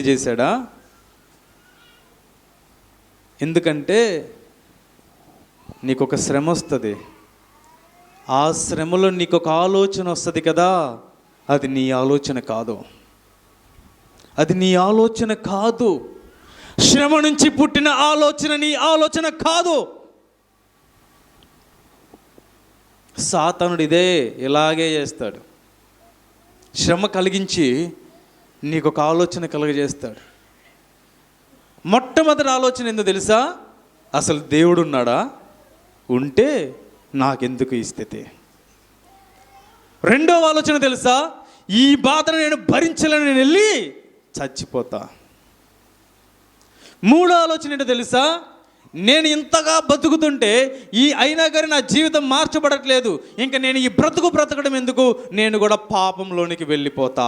చేశాడా? ఎందుకంటే నీకు ఒక శ్రమ వస్తుంది, ఆ శ్రమలో నీకు ఒక ఆలోచన వస్తుంది కదా, అది నీ ఆలోచన కాదు, అది నీ ఆలోచన కాదు. శ్రమ నుంచి పుట్టిన ఆలోచన నీ ఆలోచన కాదు. సాతానుడు ఇలాగే చేస్తాడు. శ్రమ కలిగించి నీకు ఒక ఆలోచన కలుగజేస్తాడు. మొట్టమొదటి ఆలోచన ఏందో తెలుసా? అసలు దేవుడు ఉన్నాడా? ఉంటే నాకెందుకు ఈ స్థితి. రెండవ ఆలోచన తెలుసా? ఈ బాధను నేను భరించలేను, నేను వెళ్ళి చచ్చిపోతా. మూడో ఆలోచన ఏంటో తెలుసా? నేను ఇంతగా బతుకుతుంటే అయినా కానీ నా జీవితం మార్చబడట్లేదు, ఇంకా నేను ఈ బ్రతకడం ఎందుకు, నేను కూడా పాపంలోనికి వెళ్ళిపోతా.